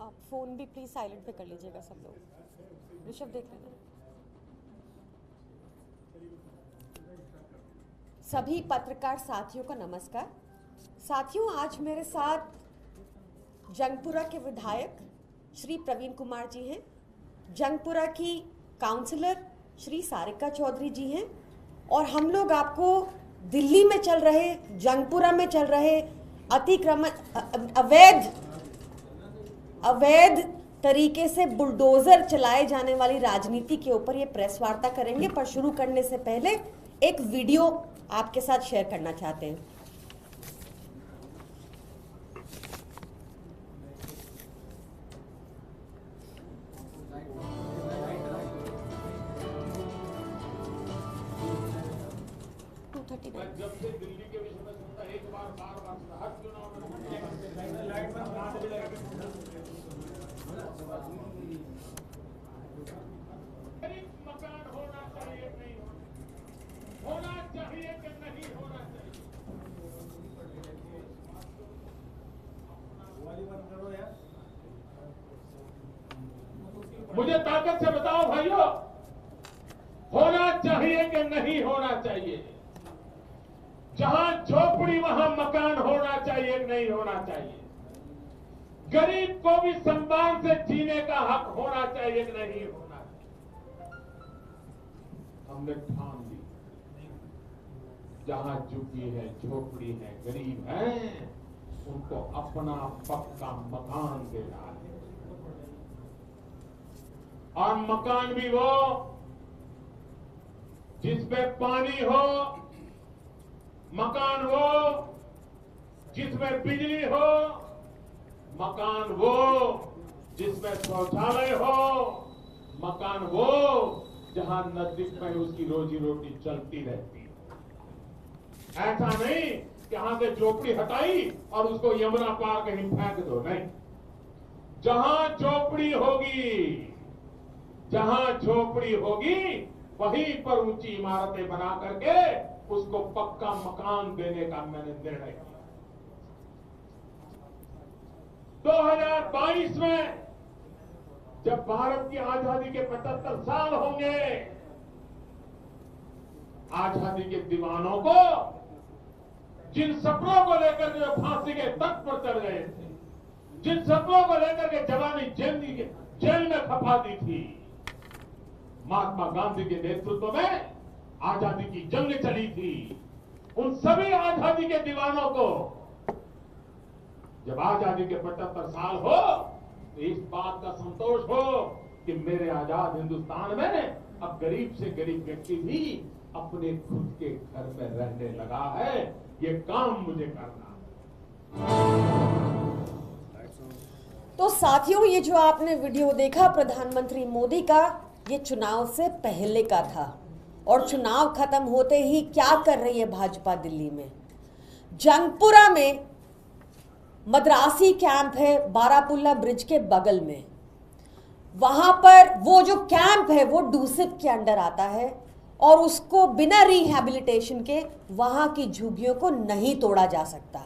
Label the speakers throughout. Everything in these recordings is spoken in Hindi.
Speaker 1: आप फ़ोन भी प्लीज़ साइलेंट पे कर लीजिएगा सब लोग। ऋषभ देख लेना। सभी पत्रकार साथियों का नमस्कार। साथियों, आज मेरे साथ जंगपुरा के विधायक श्री प्रवीण कुमार जी हैं, जंगपुरा की काउंसलर श्री सारिका चौधरी जी हैं, और हम लोग आपको दिल्ली में चल रहे, जंगपुरा में चल रहे अतिक्रमण, अवैध तरीके से बुलडोजर चलाए जाने वाली राजनीति के ऊपर ये प्रेस वार्ता करेंगे। पर शुरू करने से पहले एक वीडियो आपके साथ शेयर करना चाहते हैं।
Speaker 2: जब से दिल्ली के विषय में सुनता एक बार बार हर चुनाव में मकान होना चाहिए, नहीं होना चाहिए कि नहीं होना चाहिए। मुझे ताकत से बताओ भाइयों, होना चाहिए कि नहीं होना चाहिए? जहां झोपड़ी वहां मकान होना चाहिए कि नहीं होना चाहिए? गरीब को भी सम्मान से जीने का हक होना चाहिए कि नहीं होना चाहिए? हमने ठान ली, जहां झुग्गी है, झोपड़ी है, गरीब है, उनको अपना पक्का मकान देना है। और मकान भी वो जिसमें पानी हो, मकान वो जिसमें बिजली हो, मकान वो जिसमें शौचालय हो, मकान वो जहां नजदीक में उसकी रोजी रोटी चलती रहती है। ऐसा नहीं कि यहां से झोपड़ी हटाई और उसको यमुना पार कहीं फेंक दो, नहीं। जहां झोपड़ी होगी, जहां झोपड़ी होगी वहीं पर ऊंची इमारतें बना करके उसको पक्का मकान देने का मैंने निर्णय किया। 2022 में जब भारत की आजादी के 75 साल होंगे, आजादी के दीवानों को, जिन सपनों को लेकर के फांसी के तख्त पर चढ़ गए थे, जिन सपनों को लेकर के जवानी जेल में खपा दी थी, महात्मा गांधी के नेतृत्व में आजादी की जंग चली थी, उन सभी आजादी के दीवानों को जब आजादी के 75 साल हो तो इस बात का संतोष हो कि मेरे आजाद हिंदुस्तान में अब गरीब से गरीब व्यक्ति भी अपने खुद के घर में रहने लगा है। ये काम मुझे करना है।
Speaker 1: तो साथियों, ये जो आपने वीडियो देखा प्रधानमंत्री मोदी का, ये चुनाव से पहले का था। और चुनाव खत्म होते ही क्या कर रही है भाजपा दिल्ली में? जंगपुरा में मद्रासी कैंप है, बारापुल्ला ब्रिज के बगल में। वहां पर वो जो कैंप है वो डूसिप के अंडर आता है, और उसको बिना रिहैबिलिटेशन के वहां की झुग्गियों को नहीं तोड़ा जा सकता।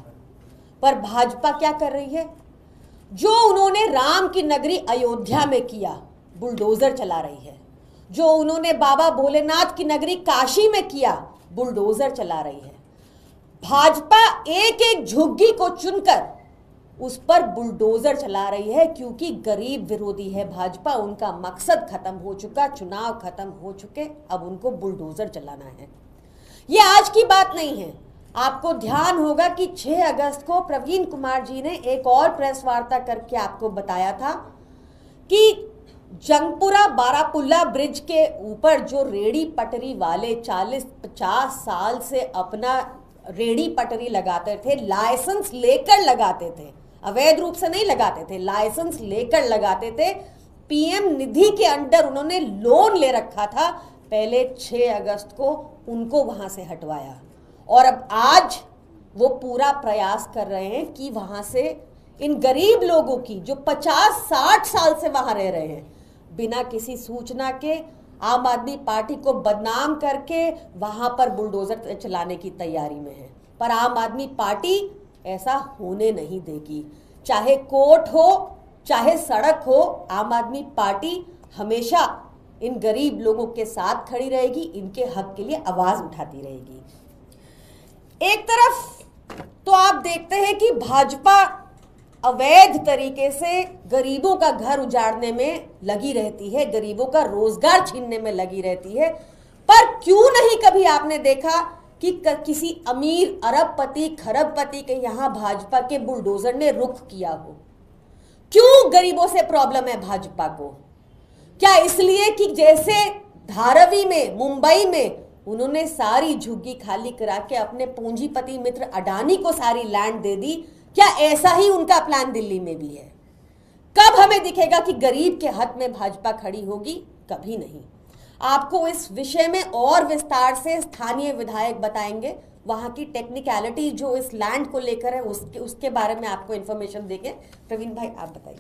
Speaker 1: पर भाजपा क्या कर रही है? जो उन्होंने राम की नगरी अयोध्या में किया, बुलडोजर चला रही है। जो उन्होंने बाबा भोलेनाथ की नगरी काशी में किया, बुलडोजर चला रही है। भाजपा एक एक झुग्गी को चुनकर उस पर बुलडोजर चला रही है, क्योंकि गरीब विरोधी है भाजपा। उनका मकसद खत्म हो चुका, चुनाव खत्म हो चुके, अब उनको बुलडोजर चलाना है। ये आज की बात नहीं है। आपको ध्यान होगा कि 6 अगस्त को प्रवीण कुमार जी ने एक और प्रेस वार्ता करके आपको बताया था कि जंगपुरा बारापुल्ला ब्रिज के ऊपर जो रेड़ी पटरी वाले 40-50 साल से अपना रेड़ी पटरी लगाते थे, लाइसेंस लेकर लगाते थे, अवैध रूप से नहीं लगाते थे, लाइसेंस लेकर लगाते थे। पीएम निधि के अंडर उन्होंने लोन ले रखा था। पहले 6 अगस्त को उनको वहां से हटवाया, और अब आज वो पूरा प्रयास कर रहे हैं कि वहां से इन गरीब लोगों की, जो 50-60 साल से वहां रह रहे हैं, बिना किसी सूचना के आम आदमी पार्टी को बदनाम करके वहां पर बुलडोजर चलाने की तैयारी में है। पर आम आदमी पार्टी ऐसा होने नहीं देगी। चाहे कोर्ट हो, चाहे सड़क हो, आम आदमी पार्टी हमेशा इन गरीब लोगों के साथ खड़ी रहेगी, इनके हक के लिए आवाज उठाती रहेगी। एक तरफ तो आप देखते हैं कि भाजपा अवैध तरीके से गरीबों का घर उजाड़ने में लगी रहती है, गरीबों का रोजगार छीनने में लगी रहती है, पर क्यों नहीं कभी आपने देखा कि किसी अमीर अरबपति खरबपति के यहां भाजपा के बुलडोजर ने रुख किया हो? क्यों गरीबों से प्रॉब्लम है भाजपा को? क्या इसलिए कि जैसे धारावी में, मुंबई में उन्होंने सारी झुग्गी खाली करा के अपने पूंजीपति मित्र अडानी को सारी लैंड दे दी, क्या ऐसा ही उनका प्लान दिल्ली में भी है? कब हमें दिखेगा कि गरीब के हक में भाजपा खड़ी होगी? कभी नहीं। आपको इस विषय में और विस्तार से स्थानीय विधायक बताएंगे, वहां की टेक्निकलिटी जो इस लैंड को लेकर है उसके बारे में आपको इंफॉर्मेशन देंगे। प्रवीण भाई, आप बताइए।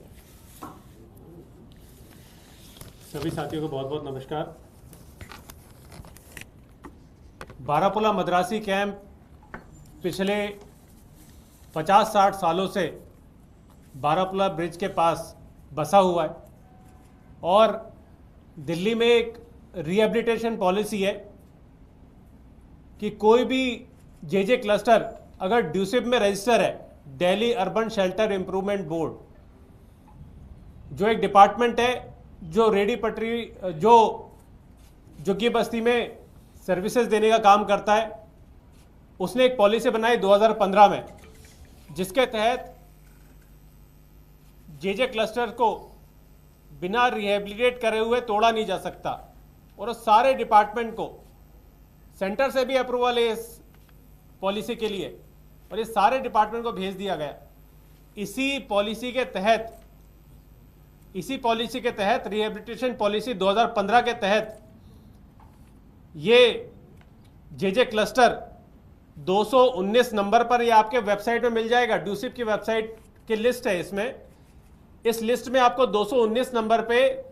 Speaker 3: सभी साथियों को बहुत बहुत नमस्कार। बारापुला मद्रासी कैंप पिछले 50-60 सालों से बारापुला ब्रिज के पास बसा हुआ है और दिल्ली में एक रिहेबिलिटेशन पॉलिसी है कि कोई भी जेजे क्लस्टर अगर ड्यूसिप में रजिस्टर है, Delhi urban shelter improvement board जो एक डिपार्टमेंट है जो रेडी पटरी जो झुग्गी बस्ती में सर्विसेज देने का काम करता है, उसने एक पॉलिसी बनाई 2015 में, जिसके तहत जेजे क्लस्टर को बिना रिहेबिलिटेट करे हुए तोड़ा नहीं जा सकता और उस सारे डिपार्टमेंट को सेंटर से भी अप्रूवल है इस पॉलिसी के लिए और ये सारे डिपार्टमेंट को भेज दिया गया। इसी पॉलिसी के तहत रिहेबिलिटेशन पॉलिसी 2015 के तहत ये जेजे क्लस्टर 219 नंबर पर, ये आपके वेबसाइट में मिल जाएगा, ड्यूसिप की वेबसाइट की लिस्ट है इसमें। इस लिस्ट में आपको 219 नंबर पे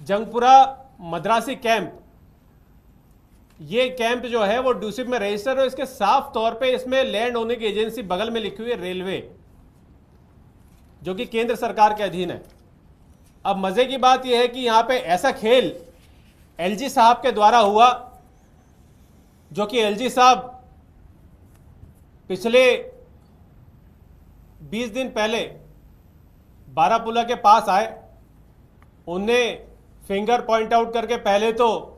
Speaker 3: जंगपुरा मद्रासी कैंप, ये कैंप जो है वो ड्यूसिप में रजिस्टर है। इसके साफ तौर पे इसमें लैंड ओनिंग एजेंसी बगल में लिखी हुई है रेलवे, जो कि केंद्र सरकार के अधीन है। अब मजे की बात यह है कि यहां पे ऐसा खेल एलजी साहब के द्वारा हुआ, जो कि एलजी साहब पिछले 20 दिन पहले बारापुला के पास आए। उनने फिंगर पॉइंट आउट करके पहले तो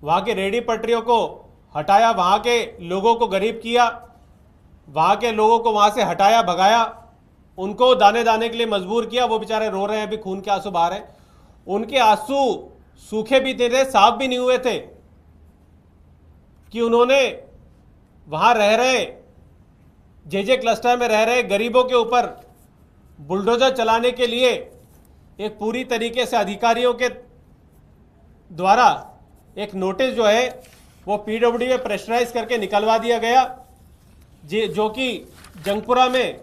Speaker 3: वहां के रेडी पटरियों को हटाया, वहां के लोगों को गरीब किया, वहां के लोगों को वहां से हटाया, भगाया, उनको दाने दाने के लिए मजबूर किया। वो बेचारे रो रहे हैं, अभी खून के आंसू बहा रहे हैं। उनके आंसू सूखे भी थे, साफ भी नहीं हुए थे कि उन्होंने वहां रह रहे जेजे क्लस्टर में रह रहे गरीबों के ऊपर बुलडोजर चलाने के लिए एक पूरी तरीके से अधिकारियों के द्वारा एक नोटिस जो है वो पीडब्ल्यूडी में प्रेशराइज करके निकलवा दिया गया, जो कि जंगपुरा में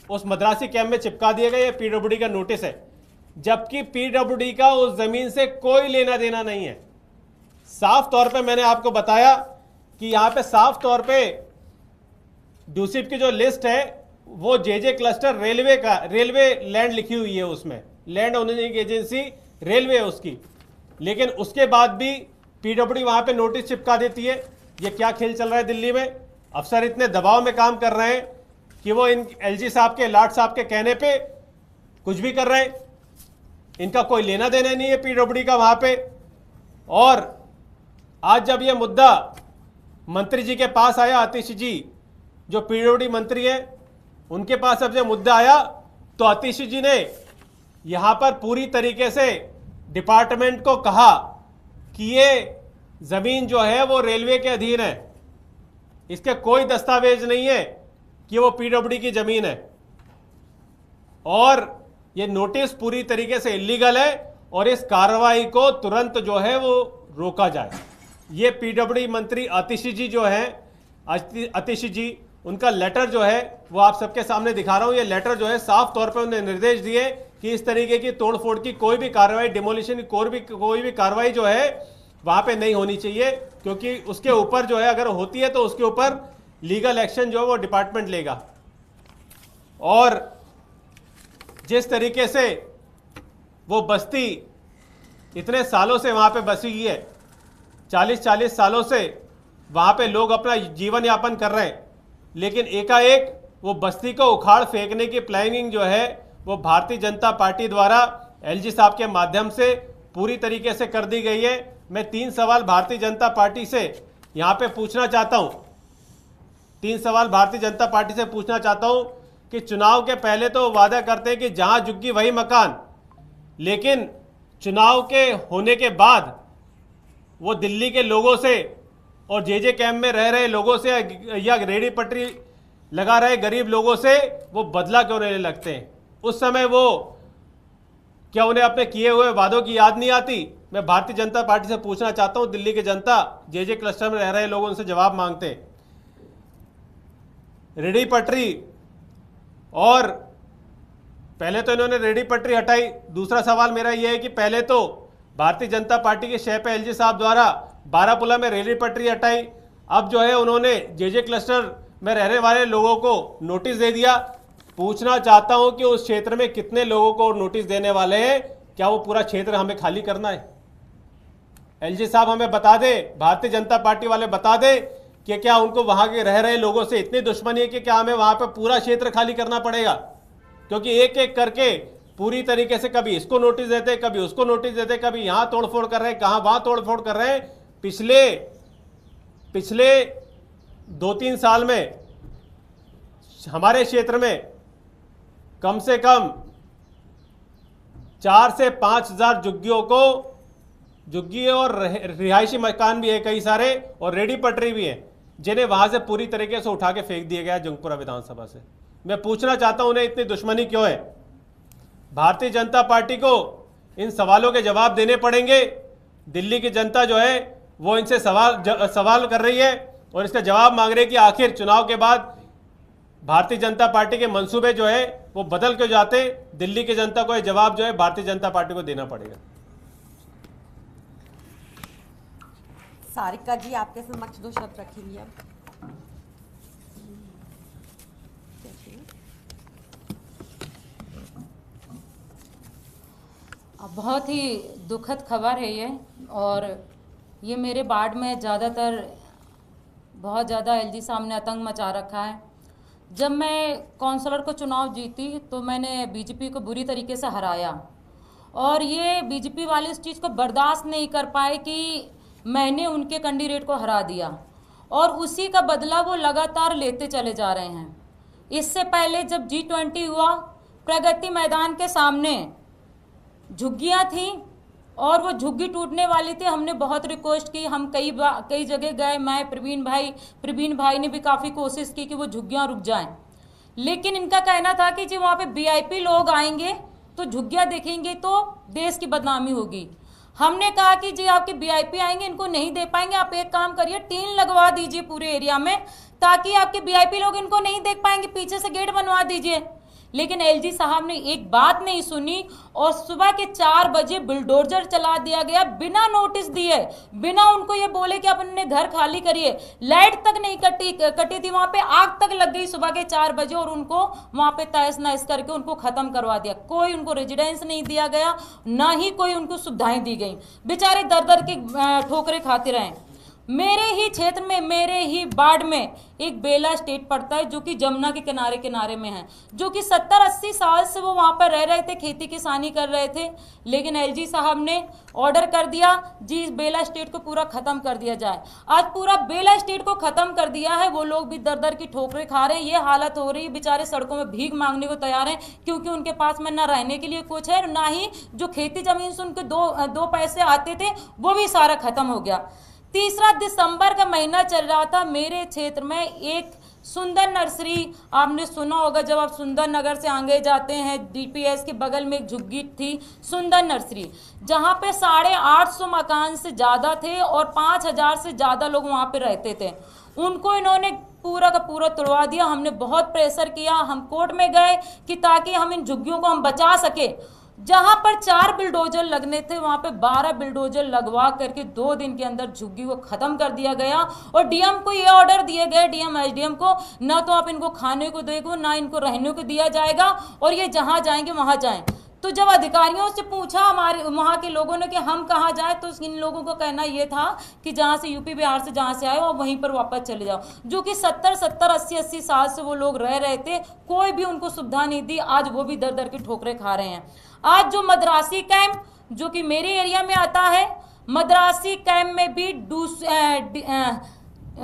Speaker 3: उस मद्रासी कैंप में चिपका दिया गया। ये पीडब्ल्यूडी का नोटिस है, जबकि पीडब्ल्यूडी का उस जमीन से कोई लेना देना नहीं है। साफ तौर पे मैंने आपको बताया कि यहां पे साफ तौर पे ड्यूसिप की जो लिस्ट है वो जेजे क्लस्टर रेलवे लैंड लिखी हुई है, उसमें लैंड ओनिंग एजेंसी रेलवे है उसकी, लेकिन उसके बाद भी पीडब्ल्यूडी वहां पे नोटिस चिपका देती है। ये क्या खेल चल रहा है दिल्ली में? अफसर इतने दबाव में काम कर रहे हैं कि वो इन एलजी साहब के, लाट साहब के कहने पे कुछ भी कर रहे हैं। इनका कोई लेना देना नहीं है पीडब्ल्यूडी का वहां पे। और आज जब ये मुद्दा मंत्री जी के पास आया, आतिश जी जो पीडब्ल्यूडी मंत्री है, उनके पास जब ये मुद्दा आया तो आतिश जी ने यहां पर पूरी तरीके से डिपार्टमेंट को कहा कि ये जमीन जो है वो रेलवे के अधीन है, इसके कोई दस्तावेज नहीं है कि वो पीडब्ल्यूडी की जमीन है और ये नोटिस पूरी तरीके से इलीगल है और इस कार्रवाई को तुरंत जो है वो रोका जाए। ये पीडब्ल्यूडी मंत्री आतिश जी जो है, आतिश जी, उनका लेटर जो है वो आप सबके सामने दिखा रहा हूं। ये लेटर जो है साफ तौर पर उन्हें निर्देश दिए कि इस तरीके की तोड़फोड़ की कोई भी कार्रवाई, डिमोलिशन की कोई भी कार्रवाई जो है वहां पे नहीं होनी चाहिए, क्योंकि उसके ऊपर जो है अगर होती है तो उसके ऊपर लीगल एक्शन जो है वो डिपार्टमेंट लेगा। और जिस तरीके से वो बस्ती इतने सालों से वहाँ पे बसी हुई है, 40-40 सालों से वहाँ पे लोग अपना जीवन यापन कर रहे हैं, लेकिन एकाएक वो बस्ती को उखाड़ फेंकने की प्लानिंग जो है वो भारतीय जनता पार्टी द्वारा एलजी साहब के माध्यम से पूरी तरीके से कर दी गई है। मैं 3 सवाल भारतीय जनता पार्टी से यहाँ पे पूछना चाहता हूँ। 3 सवाल भारतीय जनता पार्टी से पूछना चाहता हूँ कि चुनाव के पहले तो वादा करते हैं कि जहाँ झुग्गी वही मकान, लेकिन चुनाव के होने के बाद वो दिल्ली के लोगों से और जे कैंप में रह रहे लोगों से या रेहड़ी पटरी लगा रहे गरीब लोगों से वो बदला क्यों नहीं लगते हैं? उस समय वो क्या उन्हें अपने किए हुए वादों की याद नहीं आती? मैं भारतीय जनता पार्टी से पूछना चाहता हूं। दिल्ली की जनता जे क्लस्टर में रह रहे लोग उनसे जवाब मांगते हैं। रेहड़ी पटरी, और पहले तो इन्होंने रेहड़ी पटरी हटाई। दूसरा सवाल मेरा यह है कि पहले तो भारतीय जनता पार्टी के शह पे एलजी साहब द्वारा बारापुला में रेहड़ी पटरी हटाई, अब जो है उन्होंने जे क्लस्टर में रहने वाले लोगों को नोटिस दे दिया। पूछना चाहता हूं कि उस क्षेत्र में कितने लोगों को नोटिस देने वाले हैं? क्या वो पूरा क्षेत्र हमें खाली करना है? एलजी साहब हमें बता दे, भारतीय जनता पार्टी वाले बता दे कि क्या उनको वहां के रह रहे लोगों से इतनी दुश्मनी है कि क्या हमें वहां पर पूरा क्षेत्र खाली करना पड़ेगा? क्योंकि एक एक करके पूरी तरीके से कभी इसको नोटिस देते, कभी उसको नोटिस देते, कभी यहां तोड़फोड़ कर रहे हैं, कहां वहां तोड़फोड़ कर रहे हैं। पिछले 2-3 साल में हमारे क्षेत्र में कम से कम 4 से 5 हजार झुग्गी और रिहायशी मकान भी है कई सारे, और रेहड़ी पटरी भी है, जिन्हें वहां से पूरी तरीके से उठा के फेंक दिया गया जंगपुरा विधानसभा से। मैं पूछना चाहता हूं उन्हें इतनी दुश्मनी क्यों है? भारतीय जनता पार्टी को इन सवालों के जवाब देने पड़ेंगे। दिल्ली की जनता जो है वो इनसे सवाल कर रही है और इसका जवाब मांग रही है कि आखिर चुनाव के बाद भारतीय जनता पार्टी के मंसूबे जो है वो बदल क्यों जाते। दिल्ली की जनता को ये जवाब जो है भारतीय जनता पार्टी को देना पड़ेगा।
Speaker 1: सारिका जी आपके समक्ष 2 शब्द रखेंगे।
Speaker 4: अब बहुत ही दुखद खबर है ये, और ये मेरे वार्ड में ज़्यादातर बहुत ज़्यादा एलजी साहब ने आतंक मचा रखा है। जब मैं काउंसलर को चुनाव जीती तो मैंने बीजेपी को बुरी तरीके से हराया, और ये बीजेपी वाले इस चीज़ को बर्दाश्त नहीं कर पाए कि मैंने उनके कैंडिडेट को हरा दिया, और उसी का बदला वो लगातार लेते चले जा रहे हैं। इससे पहले जब G20 हुआ, प्रगति मैदान के सामने झुग्गियाँ थी और वो झुग्गी टूटने वाली थी। हमने बहुत रिक्वेस्ट की, हम कई जगह गए, मैं प्रवीण भाई ने भी काफ़ी कोशिश की कि वो झुग्गियाँ रुक जाएं, लेकिन इनका कहना था कि जी वहाँ पे VIP लोग आएंगे तो झुग्गियाँ देखेंगे तो देश की बदनामी होगी। हमने कहा कि जी आपके VIP आएंगे, इनको नहीं दे पाएंगे, आप एक काम करिए, टीन लगवा दीजिए पूरे एरिया में, ताकि आपके VIP लोग इनको नहीं देख पाएंगे, पीछे से गेट बनवा दीजिए। लेकिन एलजी साहब ने एक बात नहीं सुनी, और सुबह के 4 बजे बुलडोजर चला दिया गया बिना नोटिस दिए, बिना उनको ये बोले कि आप अपने घर खाली करिए। लाइट तक नहीं कटी थी, वहां पे आग तक लग गई सुबह के 4 बजे, और उनको वहां पे तहस नहस करके उनको खत्म करवा दिया। कोई उनको रेजिडेंस नहीं दिया गया, ना ही कोई उनको सुविधाएं दी गई। बेचारे दर दर के ठोकरें खाते रहे। मेरे ही क्षेत्र में, मेरे ही वार्ड में एक बेला स्टेट पड़ता है जो कि जमुना के किनारे में है, जो कि 70-80 साल से वो वहाँ पर रह रहे थे, खेती किसानी कर रहे थे। लेकिन एलजी साहब ने ऑर्डर कर दिया जी इस बेला स्टेट को पूरा खत्म कर दिया जाए। आज पूरा बेला स्टेट को खत्म कर दिया है, वो लोग भी दर दर की ठोकरें खा रहे हैं। ये हालत हो रही है, बेचारे सड़कों में भीख मांगने को तैयार हैं, क्योंकि उनके पास में ना रहने के लिए कुछ है, ना ही जो खेती जमीन से उनके दो पैसे आते थे वो भी सारा खत्म हो गया। 3 दिसंबर का महीना चल रहा था, मेरे क्षेत्र में एक सुंदर नर्सरी, आपने सुना होगा जब आप सुंदर नगर से आगे जाते हैं, DPS के बगल में एक झुग्गी थी सुंदर नर्सरी, जहां पे 850 मकान से ज़्यादा थे और 5000 से ज़्यादा लोग वहां पे रहते थे। उनको इन्होंने पूरा का पूरा तोड़वा दिया। हमने बहुत प्रेशर किया, हम कोर्ट में गए कि ताकि हम इन झुग्गियों को हम बचा सके। जहां पर 4 बिल्डोजर लगने थे वहां पे 12 बिल्डोजर लगवा करके 2 दिन के अंदर झुग्गी को खत्म कर दिया गया। और डीएम को ये ऑर्डर दिए गए, डीएम एसडीएम को, ना तो आप इनको खाने को देगो, ना इनको रहने को दिया जाएगा, और ये जहां जाएंगे वहां जाएं। तो जब अधिकारियों से पूछा हमारे वहां के लोगों ने कि हम कहाँ जाए, तो इन लोगों को कहना ये था कि जहां से यूपी बिहार से जहां से आए वो वहीं पर वापस चले जाओ। जो कि 70 80 साल से वो लोग रह रहे थे, कोई भी उनको सुविधा नहीं दी। आज वो भी दर दर की ठोकरें खा रहे हैं। आज जो मद्रासी कैंप जो कि मेरे एरिया में आता है, मद्रासी कैंप में भी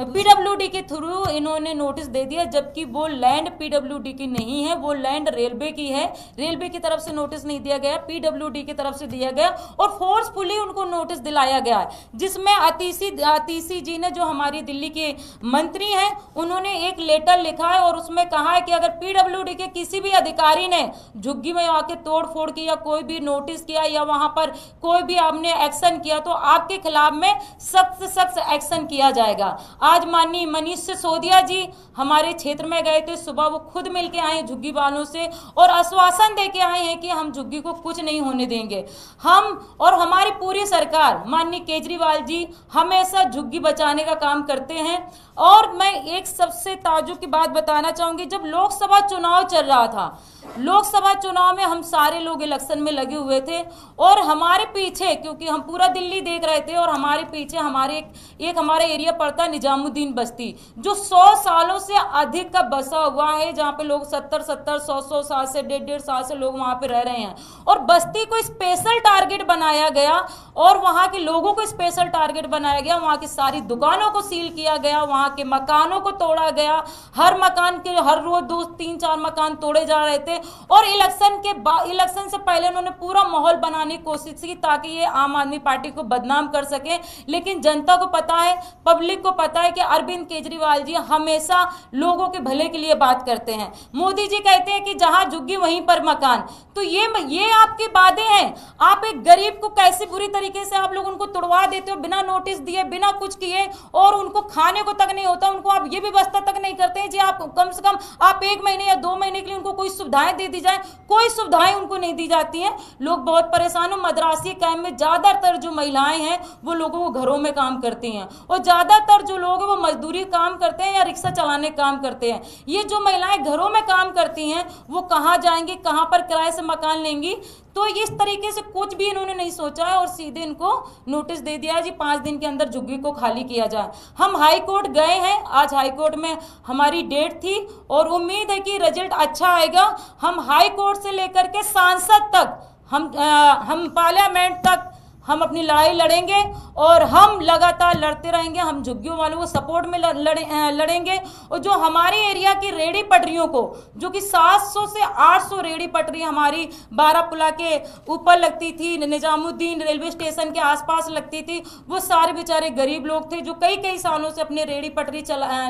Speaker 4: पीडब्ल्यूडी के थ्रू इन्होंने नोटिस दे दिया, जबकि वो लैंड पीडब्ल्यूडी की नहीं है, वो लैंड रेलवे की है। रेलवे की तरफ से नोटिस नहीं दिया गया, पीडब्ल्यूडी की तरफ से दिया गया और फोर्सफुली उनको नोटिस दिलाया गया है। जिसमें आतिशी जी ने, जो हमारी दिल्ली के मंत्री हैं, उन्होंने एक लेटर लिखा है और उसमें कहा है कि अगर पीडब्ल्यूडी के किसी भी अधिकारी ने झुग्गी में आके तोड़ फोड़ की या कोई भी नोटिस किया या वहां पर कोई भी आपने एक्शन किया तो आपके खिलाफ में सख्त एक्शन किया जाएगा। आज माननीय मनीष सिसोदिया जी हमारे क्षेत्र में गए थे, सुबह वो खुद मिलके आए झुग्गी वालों से और आश्वासन देके आए हैं कि हम झुग्गी को कुछ नहीं होने देंगे। हम और हमारी पूरी सरकार, माननीय केजरीवाल जी हमेशा झुग्गी बचाने का काम करते हैं। और मैं एक सबसे ताज्जुब की बात बताना चाहूंगी, जब लोकसभा चुनाव चल रहा था, लोकसभा चुनाव में हम सारे लोग इलेक्शन में लगे हुए थे और हमारे पीछे, क्योंकि हम पूरा दिल्ली देख रहे थे, और हमारे पीछे हमारे एक हमारा एरिया पड़ता निजामुद्दीन बस्ती, जो 100 सालों से अधिक का बसा हुआ है, जहां पे लोग 70 100 साल से 1.5 साल से लोग वहां पे रह रहे हैं। और बस्ती को स्पेशल टारगेट बनाया गया और वहां के लोगों को स्पेशल टारगेट बनाया गया, वहां की सारी दुकानों को सील किया गया, वहां के मकानों को तोड़ा गया। हर मकान के हर रोज 2 3 4 मकान तोड़े जा रहे थे। और इलेक्शन से पहले उन्होंने पूरा माहौल बनाने की कोशिश की ताकि ये आम आदमी पार्टी को बदनाम कर सके। लेकिन जनता को पता है, पब्लिक को पता है कि अरविंद केजरीवाल जी हमेशा लोगों के भले के लिए बात करते हैं। मोदी जी कहते हैं कि जहां झुग्गी वहीं पर मकान। तो ये आपकी वादे हैं। आप एक गरीब को कैसे बुरी तरीके से आप लोग उनको तुड़वा देते हो, बिना नोटिस दिए, बिना कुछ किए, और उनको खाने को तक नहीं होता, उनको आप ये व्यवस्था तक नहीं करते हैं जी आप कम से कम आप 1 महीने या 2 महीने के लिए उनको कोई सुविधाएं दे दी जाए। कोई सुविधाएं उनको नहीं दी जाती हैं। लोग बहुत परेशान हो। मद्रासी कैंप में ज्यादातर जो महिलाएं हैं वो लोगों को घरों में काम करती हैं और ज्यादातर जो लोग हैं वो मजदूरी काम करते हैं या रिक्शा चलाने काम करते हैं। ये जो महिलाएं घरों में काम करती हैं वो कहां जाएंगी, कहां पर किराए से मकान लेंगी? तो इस तरीके से कुछ भी इन्होंने नहीं सोचा है और सीधे इनको नोटिस दे दिया है जी 5 दिन के अंदर झुग्गी को खाली किया जाए। हम हाई कोर्ट गए हैं, आज हाई कोर्ट में हमारी डेट थी और उम्मीद है कि रिजल्ट अच्छा आएगा। हम हाई कोर्ट से लेकर के सांसद तक, हम पार्लियामेंट तक हम अपनी लड़ाई लड़ेंगे और हम लगातार लड़ते रहेंगे। हम झुग्गियों वालों को सपोर्ट में लड़ेंगे। और जो हमारे एरिया की रेहड़ी पटरियों को, जो कि 700 से 800 रेहड़ी पटरी हमारी बारापुला के ऊपर लगती थी, निजामुद्दीन रेलवे स्टेशन के आसपास लगती थी, वो सारे बेचारे गरीब लोग थे जो कई सालों से अपने रेहड़ी पटरी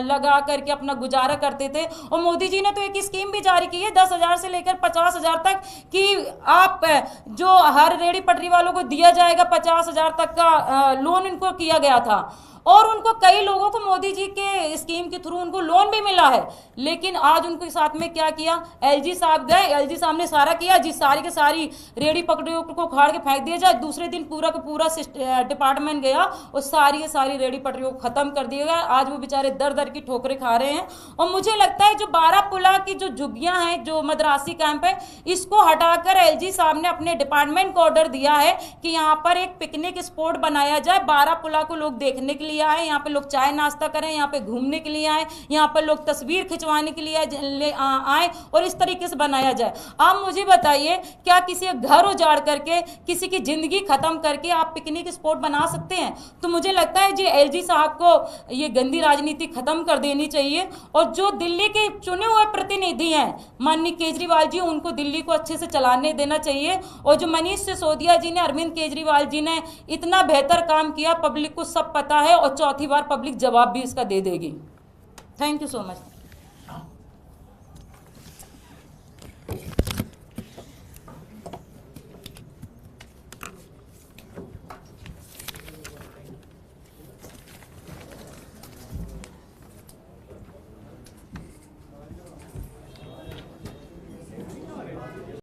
Speaker 4: लगा करके अपना गुजारा करते थे। और मोदी जी ने तो एक स्कीम भी जारी की है 10,000 से लेकर 50,000 तक कि आप जो हर रेहड़ी पटरी वालों को दिया जाएगा 50,000 तक का लोन इनको किया गया था। और उनको कई लोगों को मोदी जी के स्कीम के थ्रू उनको लोन भी मिला है। लेकिन आज उनके साथ में क्या किया, एलजी साहब गए, एलजी साहब ने सारा किया जी, सारी के सारी रेहड़ी पकड़ियों को उखाड़ के फेंक दिया जाए। दूसरे दिन पूरा का पूरा डिपार्टमेंट गया और सारी के सारी रेहड़ी पटरियों को खत्म कर दिया गया। आज वो बेचारे दर दर की ठोकरें खा रहे हैं। और मुझे लगता है जो बारापुला की जो झुग्गियां हैं, जो मद्रासी कैंप है, इसको हटाकर एलजी साहब ने अपने डिपार्टमेंट को ऑर्डर दिया है कि यहाँ पर एक पिकनिक स्पॉट बनाया जाए। बारापुला को लोग देखने के लिए आए, यहाँ पे लोग चाय नाश्ता करें, यहाँ पे घूमने के लिए आए, यहाँ पर लोग तस्वीर खिंचवाने के लिए आए और इस तरीके से बनाया जाए। आप मुझे बताइए, क्या किसी घर उजाड़ करके, किसी की जिंदगी खत्म करके आप पिकनिक स्पॉट बना सकते हैं? तो मुझे लगता है जी एलजी साहब को ये गंदी राजनीति खत्म कर देनी चाहिए। और जो दिल्ली के चुने हुए प्रतिनिधि हैं माननीय केजरीवाल जी, उनको दिल्ली को अच्छे से चलाने देना चाहिए। और जो मनीष सिसोदिया जी ने, अरविंद केजरीवाल जी ने इतना बेहतर काम किया, पब्लिक को सब पता है और चौथी बार पब्लिक जवाब भी इसका दे देगी। Thank you so much.